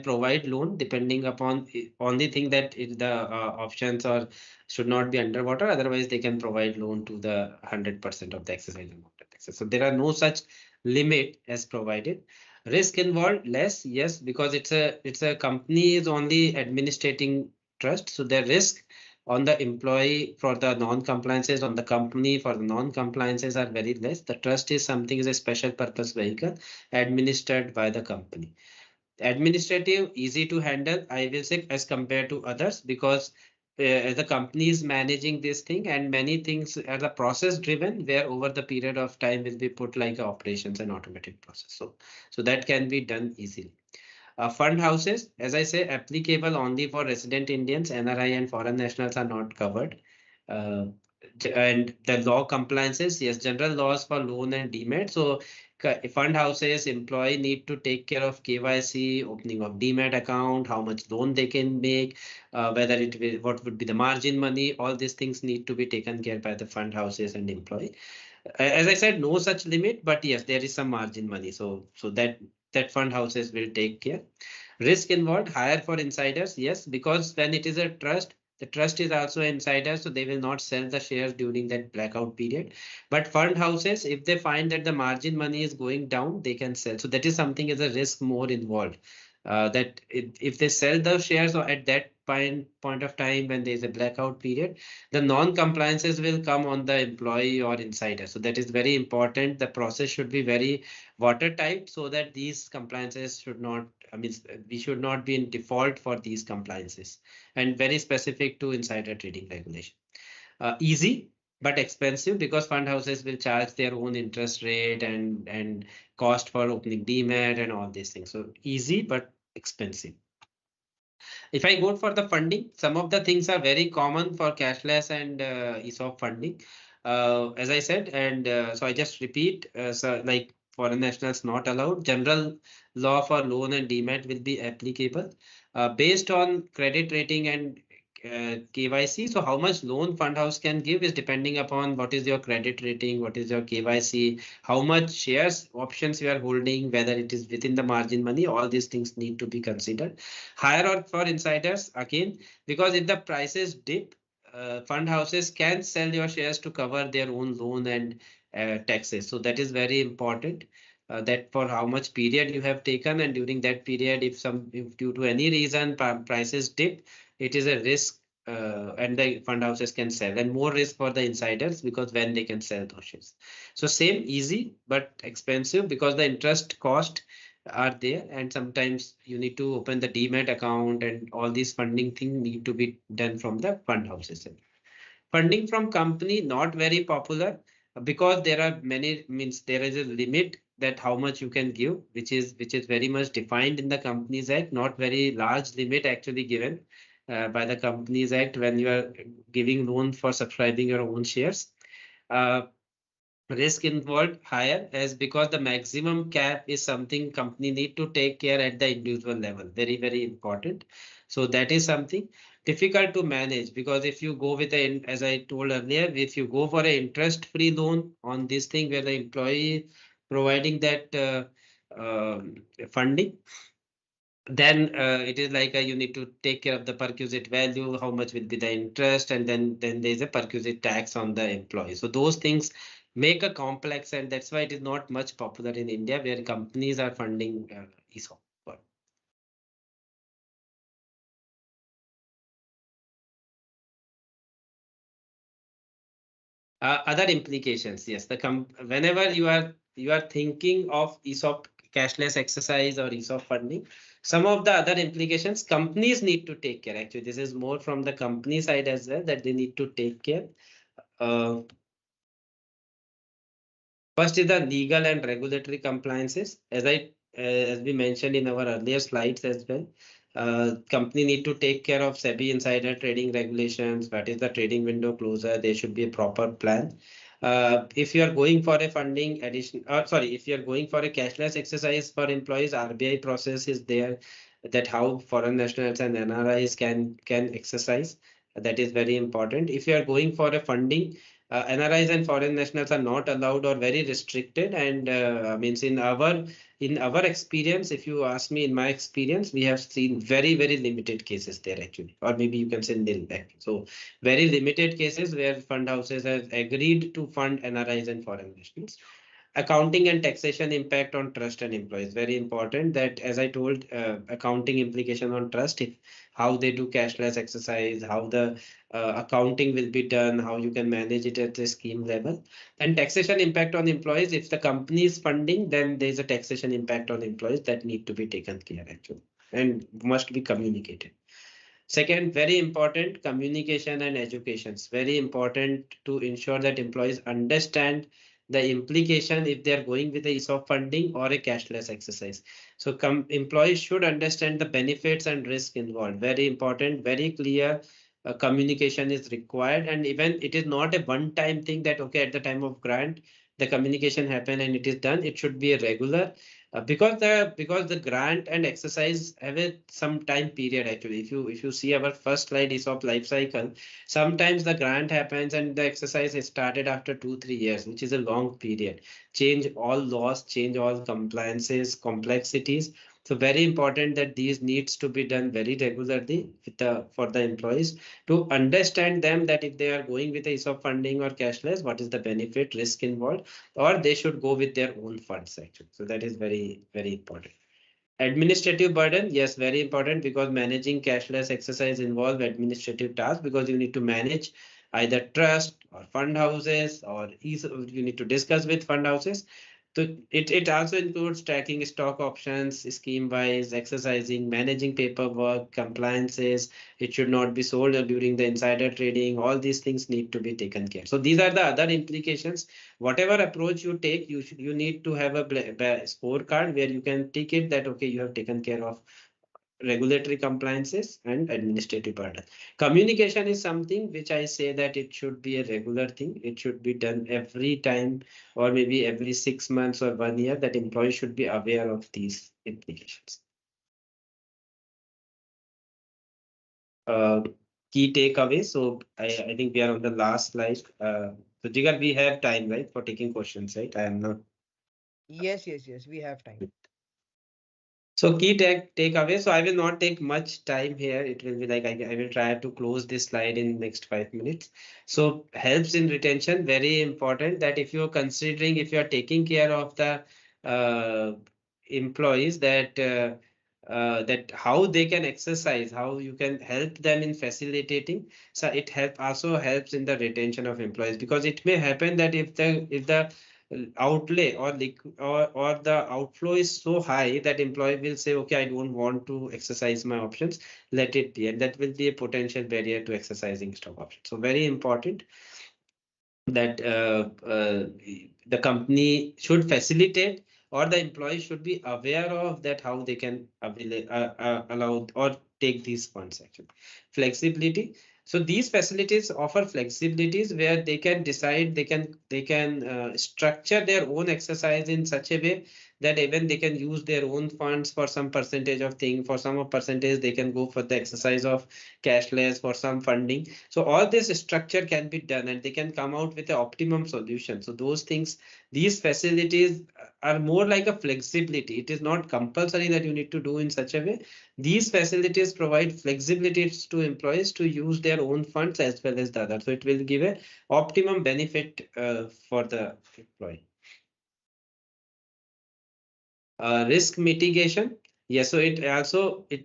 provide loan depending upon only thing that the options or should not be underwater. Otherwise, they can provide loan to the 100% of the exercise amount of excess. So there are no such limit as provided. Risk involved less, yes, because it's a company is only administrating trust. So the risk on the employee for the non-compliances, on the company for the non-compliances are very less. The trust is a special purpose vehicle administered by the company. Administrative, easy to handle, I will say, as compared to others, because the company is managing this thing, and many things are the process driven, where over the period of time will be put like operations and automated process. So that can be done easily. Fund houses, as I say, applicable only for resident Indians. NRI and foreign nationals are not covered. And the law compliances, yes, general laws for loan and demat. So fund houses, employee need to take care of KYC, opening of demat account, how much loan they can make, whether what would be the margin money. All these things need to be taken care by the fund houses and employee. As I said, no such limit, but yes, there is some margin money. So that fund houses will take care. Risk involved higher for insiders, yes, because when it is a trust, the trust is also insider, so they will not sell the shares during that blackout period. But fund houses, if they find that the margin money is going down, they can sell. So that is something as a risk more involved. That if they sell the shares or at that point of time when there is a blackout period, the non-compliances will come on the employee or insider. So that is very important. The process should be very watertight so that these compliances should not, we should not be in default for these compliances, and very specific to insider trading regulation. Easy but expensive, because fund houses will charge their own interest rate and cost for opening demat and all these things. So easy but expensive. If I go for the funding, some of the things are very common for cashless and ESOP funding. As I said, and so I just repeat, so like foreign nationals not allowed. General law for loan and demat will be applicable based on credit rating and KYC. So how much loan fund house can give is depending upon what is your credit rating, what is your KYC, how much shares options you are holding, whether it is within the margin money. All these things need to be considered. Higher or for insiders again, because if the prices dip, fund houses can sell your shares to cover their own loan and taxes. So that is very important. That for how much period you have taken, and during that period, if due to any reason prices dip, it is a risk, and the fund houses can sell, and more risk for the insiders because when they can sell those shares. So same easy but expensive because the interest cost are there, and sometimes you need to open the demat account, and all these funding things need to be done from the fund houses. Funding from company not very popular because there are many, means there is a limit that how much you can give, which is very much defined in the Companies Act. Not very large limit actually given by the Companies Act when you are giving loan for subscribing your own shares. Risk involved higher as because the maximum cap is something company need to take care at the individual level. Very, very important. So that is something difficult to manage because if you go with a, as I told earlier, if you go for an interest-free loan on this thing where the employee providing that funding, then it is like you need to take care of the perquisite value, how much will be the interest, and then there is a perquisite tax on the employee. So those things make a complex, and that's why it is not much popular in India where companies are funding ESOP. Other implications, yes. Whenever you are thinking of ESOP cashless exercise or ESOP funding, some of the other implications companies need to take care. Actually, this is more from the company side as well that they need to take care. First is the legal and regulatory compliances. As we mentioned in our earlier slides as well, company need to take care of SEBI insider trading regulations. What is the trading window closure? There should be a proper plan. If you are going for a funding addition, if you are going for a cashless exercise for employees, RBI process is there that how foreign nationals and NRIs can exercise. That is very important. If you are going for a funding, NRIs and foreign nationals are not allowed or very restricted, and means in our experience, if you ask me, in my experience, we have seen very, very limited cases there actually, or maybe you can say nil. So very limited cases where fund houses have agreed to fund NRIs and foreign nationals. Accounting and taxation impact on trust and employees. Very important that, as I told, accounting implication on trust, if how they do cashless exercise, how the accounting will be done, how you can manage it at the scheme level. And taxation impact on employees. If the company is funding, then there is a taxation impact on employees that need to be taken care actually and must be communicated. Second, very important, communication and education. It's very important to ensure that employees understand the implication if they are going with a ESOP funding or a cashless exercise. So employees should understand the benefits and risk involved. Very important, very clear communication is required. And even it is not a one-time thing that, okay, at the time of grant, the communication happen and it is done. It should be a regular. Because the grant and exercise have some time period actually. If you see our first slide ESOP life cycle, sometimes the grant happens and the exercise is started after 2-3 years, which is a long period. Change all laws, change all compliances, complexities. So very important that these needs to be done very regularly for the employees to understand them that if they are going with a ESOP funding or cashless, what is the benefit, risk involved, or they should go with their own funds actually. So that is very, very important. Administrative burden, yes, very important because managing cashless exercise involves administrative tasks because you need to manage either trust or fund houses, or you need to discuss with fund houses. So it also includes tracking stock options, scheme-wise, exercising, managing paperwork, compliances. It should not be sold during the insider trading. All these things need to be taken care. So these are the other implications. Whatever approach you take, you need to have a scorecard where you can take it that, okay, you have taken care of regulatory compliances and administrative burden. Communication is something which I say that it should be a regular thing. It should be done every time or maybe every 6 months or 1 year, that employees should be aware of these implications. Key takeaways. So I think we are on the last slide. So Jigar, we have time, right, for taking questions, right? I am not. Yes, we have time. So key takeaway. So I will not take much time here. It will be like I will try to close this slide in next 5 minutes. So helps in retention, very important, that if you're considering, if you are taking care of the employees, that how they can exercise, how you can help them in facilitating. So it also helps in the retention of employees, because it may happen that if the outlay or the outflow is so high that employee will say, okay, I don't want to exercise my options, let it be, and that will be a potential barrier to exercising stock options. So very important that the company should facilitate, or the employee should be aware of that, how they can allow or take these funds. Actually, flexibility. So these facilities offer flexibilities where they can decide, they can structure their own exercise in such a way that even they can use their own funds for some percentage of thing. For some of percentage, they can go for the exercise of cashless for some funding. So all this structure can be done, and they can come out with the optimum solution. So those things, these facilities are more like a flexibility. It is not compulsory that you need to do in such a way. These facilities provide flexibilities to employees to use their own funds as well as the other. So it will give a optimum benefit for the employee. Risk mitigation. Yes, so it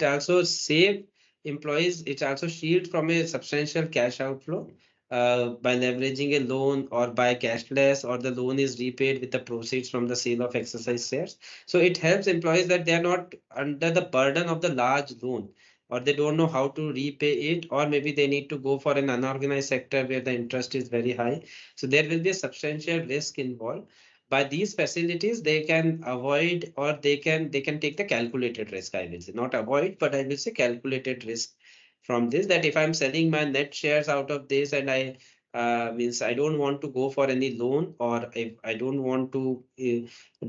also save employees. It also shield from a substantial cash outflow by leveraging a loan or by cashless, or the loan is repaid with the proceeds from the sale of exercise shares. So it helps employees that they are not under the burden of the large loan, or they don't know how to repay it, or maybe they need to go for an unorganized sector where the interest is very high. So there will be a substantial risk involved. By these facilities, they can avoid, or they can take the calculated risk. I will say not avoid, but I will say calculated risk from this, that if I'm selling my net shares out of this, and I means I don't want to go for any loan, or if I don't want to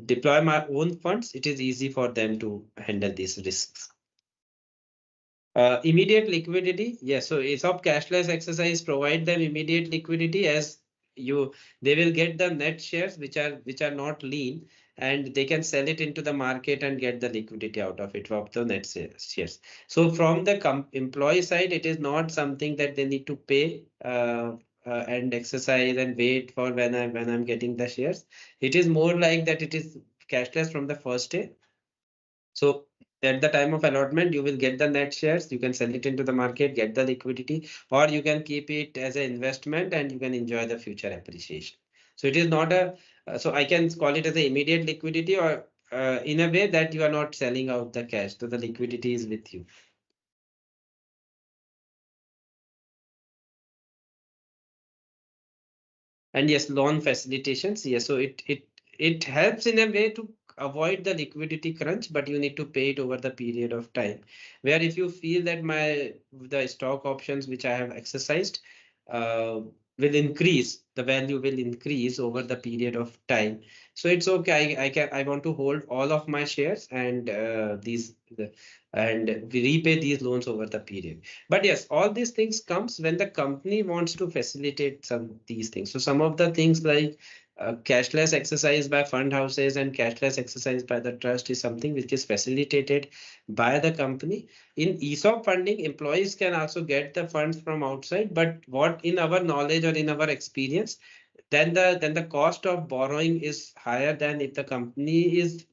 deploy my own funds, it is easy for them to handle these risks. Immediate liquidity. Yes, so ESOP cashless exercise provide them immediate liquidity, as they will get the net shares which are not lean, and they can sell it into the market and get the liquidity out of it, of the net shares. So from the employee side, it is not something that they need to pay and exercise and wait for when I'm getting the shares. It is more like that it is cashless from the first day. So at the time of allotment, you will get the net shares, you can sell it into the market, get the liquidity, or you can keep it as an investment and you can enjoy the future appreciation. So it is not so I can call it as an immediate liquidity, or in a way that you are not selling out the cash, so the liquidity is with you. And yes, loan facilitations. Yes, so it helps in a way to avoid the liquidity crunch, but you need to pay it over the period of time. Where if you feel that the stock options which I have exercised will increase, the value will increase over the period of time. So it's okay. I want to hold all of my shares and we repay these loans over the period. But yes, all these things comes when the company wants to facilitate these things. So some of the things like cashless exercise by fund houses and cashless exercise by the trust is something which is facilitated by the company. In ESOP funding, employees can also get the funds from outside, but what in our knowledge or in our experience, then the cost of borrowing is higher than if the company is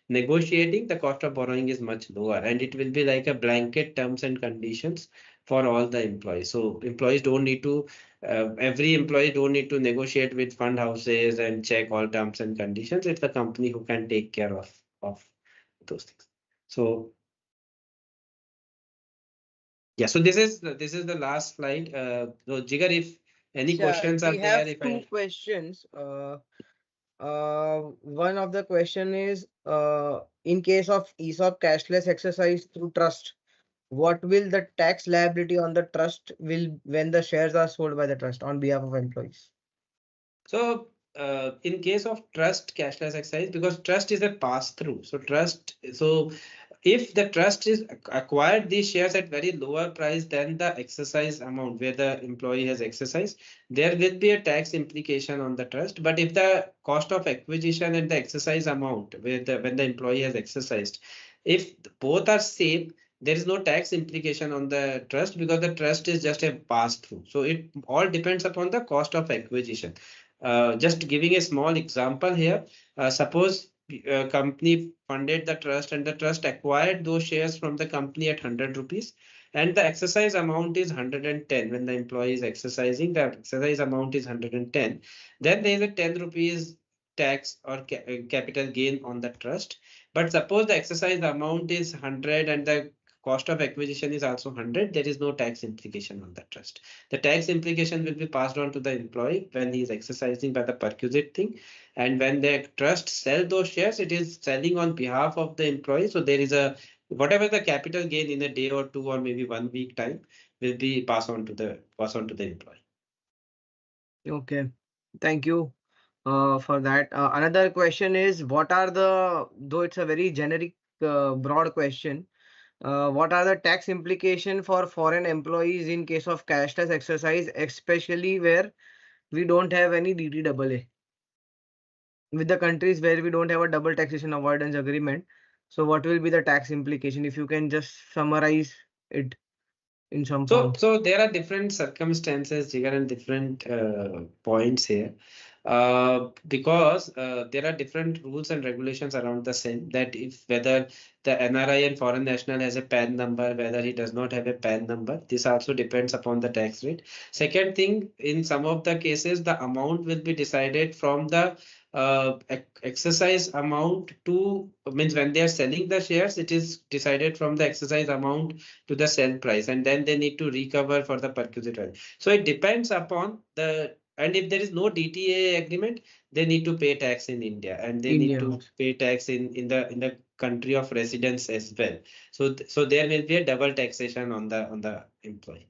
negotiating. The cost of borrowing is much lower, and it will be like a blanket terms and conditions for all the employees. So employees don't need to every employee don't need to negotiate with fund houses and check all terms and conditions. It's the company who can take care of those things. So yeah, so this is the last slide. So Jigar, if any questions are We there, have two questions. One of the question is, in case of ESOP cashless exercise through trust, what will the tax liability on the trust will when the shares are sold by the trust on behalf of employees? So in case of trust cashless exercise, because trust is a pass through. So if the trust is acquired these shares at very lower price than the exercise amount where the employee has exercised, there will be a tax implication on the trust. But if the cost of acquisition and the exercise amount when the employee has exercised, if both are same, there is no tax implication on the trust because the trust is just a pass through. So it all depends upon the cost of acquisition. Just giving a small example here, suppose a company funded the trust and the trust acquired those shares from the company at 100 rupees and the exercise amount is 110. When the employee is exercising, the exercise amount is 110, then there is a 10 rupees tax or capital gain on the trust. But suppose the exercise amount is 100 and the cost of acquisition is also 100, there is no tax implication on the trust. The tax implication will be passed on to the employee when he is exercising by the perquisite thing. And when the trust sell those shares, it is selling on behalf of the employee. So there is a whatever the capital gain in a day or two or maybe 1 week time will be passed on to the employee. Okay, thank you for that. Another question is, what are the, though it's a very generic, broad question, what are the tax implication for foreign employees in case of cashless exercise, especially where we don't have any DTAA with the countries where we don't have a double taxation avoidance agreement? So what will be the tax implication if you can just summarize it in some form? So there are different circumstances, Jigar, and different points here. Because there are different rules and regulations around the same, that if whether the NRI and foreign national has a PAN number, whether he does not have a PAN number, this also depends upon the tax rate. Second thing, in some of the cases, the amount will be decided from the exercise amount to, means when they are selling the shares, it is decided from the exercise amount to the sell price, and then they need to recover for the perquisite value. So it depends upon the, and if there is no DTA agreement, they need to pay tax in India, and they need to pay tax in the country of residence as well. So there will be a double taxation on the employee.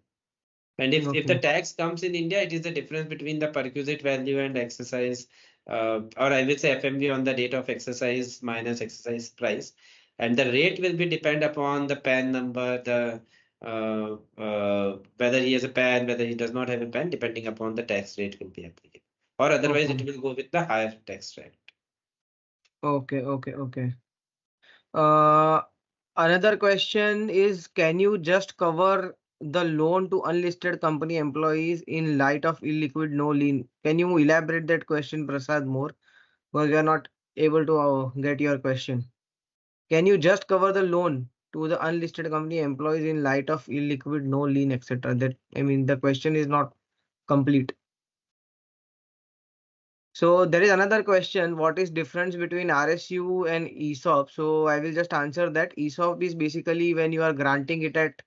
And if the tax comes in India, it is the difference between the perquisite value and exercise, or I will say FMV on the date of exercise minus exercise price. And the rate will be depend upon the PAN number, the whether he has a PAN, whether he does not have a PAN, depending upon the tax rate will be applicable. Or otherwise, it will go with the higher tax rate. Okay. Another question is, can you just cover the loan to unlisted company employees in light of illiquid no lien? Can you elaborate that question, Prasad, more? Because we are not able to get your question. Can you just cover the loan to the unlisted company employees in light of illiquid no lien, etc.? That, I mean, the question is not complete. So there is another question, what is difference between RSU and ESOP? So I will just answer that. ESOP is basically when you are granting it at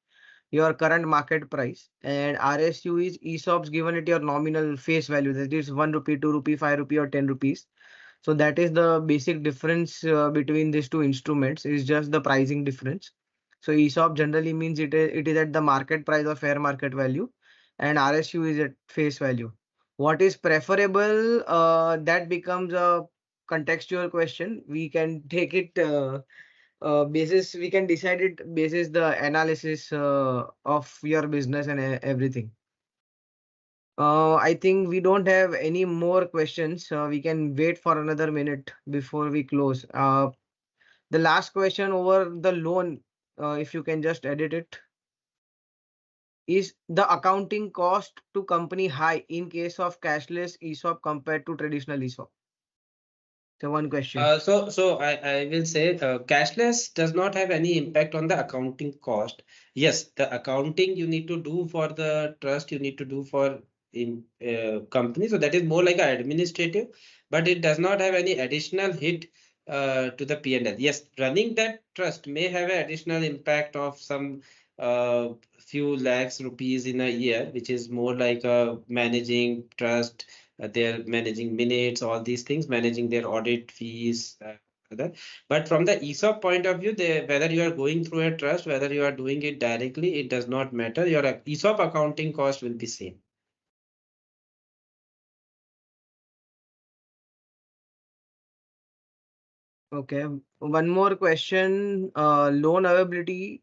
your current market price, and RSU is ESOPs given at your nominal face value, that is 1 rupee, 2 rupee, 5 rupee or 10 rupees. So that is the basic difference between these two instruments, is just the pricing difference. So ESOP generally means it is at the market price or fair market value, and RSU is at face value. What is preferable? That becomes a contextual question. We can take it basis. We can decide it basis the analysis of your business and everything. I think we don't have any more questions. We can wait for another minute before we close. The last question over the loan, if you can just edit it. Is the accounting cost to company high in case of cashless ESOP compared to traditional ESOP? So one question. So I will say cashless does not have any impact on the accounting cost. Yes, the accounting you need to do for the trust, you need to do for in company. So that is more like an administrative, but it does not have any additional hit to the P&L. Yes, running that trust may have an additional impact of some few lakhs rupees in a year, which is more like managing trust. They're managing minutes, all these things, managing their audit fees, other. But from the ESOP point of view, whether you are going through a trust, whether you are doing it directly, it does not matter. Your ESOP accounting cost will be same. Okay, one more question. Loan availability.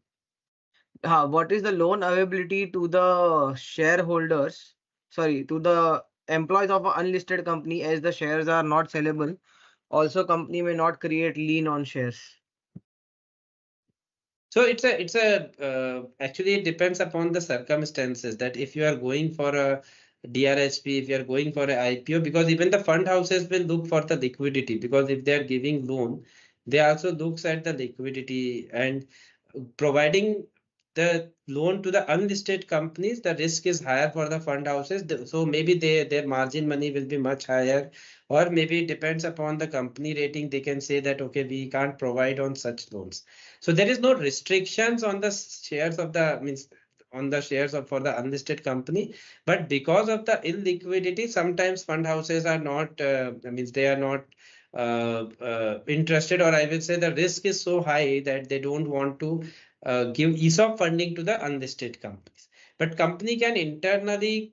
What is the loan availability to the shareholders? Sorry, to the employees of an unlisted company, as the shares are not sellable. Also, company may not create lien on shares. So actually it depends upon the circumstances, that if you are going for a DRHP, if you are going for a IPO, because even the fund houses will look for the liquidity, because if they are giving loan, they also looks at the liquidity, and providing the loan to the unlisted companies, the risk is higher for the fund houses. So maybe their margin money will be much higher, or maybe it depends upon the company rating. They can say that, okay, we can't provide on such loans. So there is no restrictions on the shares of for the unlisted company, but because of the illiquidity, sometimes fund houses are not, they are not interested, or I will say the risk is so high that they don't want to give ESOP funding to the unlisted companies. But company can internally,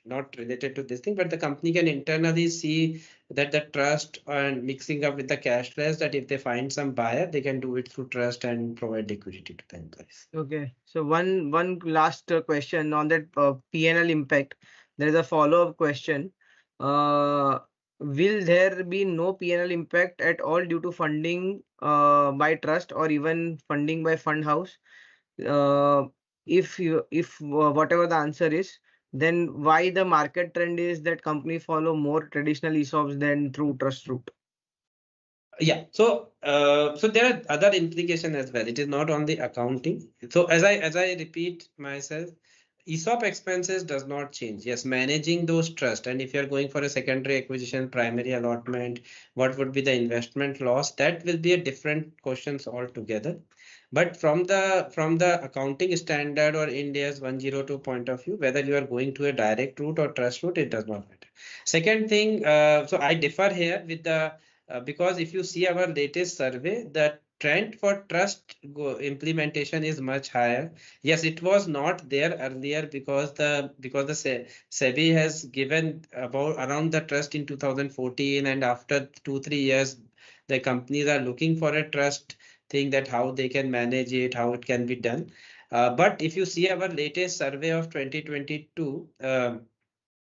not related to this thing, but the company can internally see that the trust and mixing up with the cashless, that if they find some buyer, they can do it through trust and provide liquidity to the employees. Okay, so one last question on that P&L impact. There is a follow-up question. Will there be no P&L impact at all due to funding by trust or even funding by fund house? If whatever the answer is, then why the market trend is that companies follow more traditional ESOPs than through trust route? Yeah, so there are other implications as well. It is not only accounting. So as I repeat myself, ESOP expenses does not change. Yes, managing those trust, and if you are going for a secondary acquisition, primary allotment, what would be the investment loss? That will be a different questions altogether. But from the accounting standard or India's 102 point of view, whether you are going to a direct route or trust route, it does not matter. Second thing, so I differ here with the because if you see our latest survey, the trend for trust implementation is much higher. Yes, it was not there earlier because the SEBI has given around the trust in 2014, and after 2-3 years, the companies are looking for a trust thing, that how they can manage it, how it can be done. But if you see our latest survey of 2022.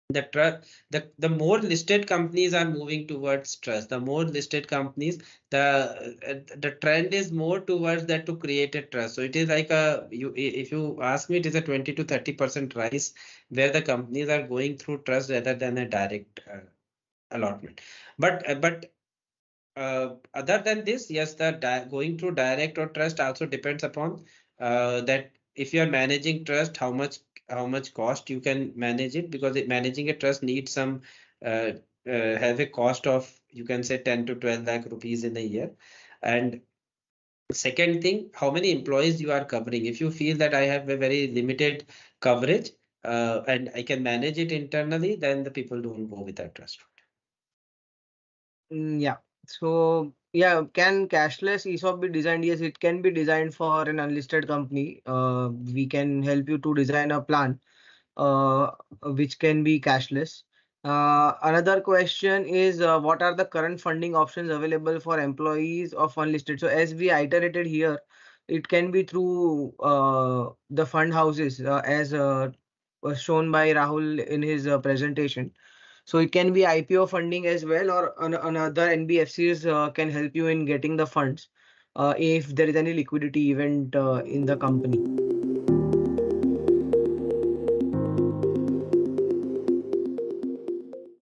The more listed companies are moving towards trust. The more listed companies, the trend is more towards that, to create a trust. So it is like if you ask me, it is a 20 to 30% rise where the companies are going through trust rather than a direct allotment. But other than this, yes, the going through direct or trust also depends upon that if you are managing trust, how much cost you can manage it, because managing a trust needs some have a cost of, you can say, 10 to 12 lakh rupees in a year. And second thing, how many employees you are covering. If you feel that I have a very limited coverage and I can manage it internally, then the people don't go with that trust. Yeah. So yeah, can cashless ESOP be designed? Yes, it can be designed for an unlisted company. We can help you to design a plan which can be cashless. Another question is what are the current funding options available for employees of unlisted? So as we iterated here, it can be through the fund houses as was shown by Rahul in his presentation. So it can be IPO funding as well, or another NBFCs can help you in getting the funds if there is any liquidity event in the company.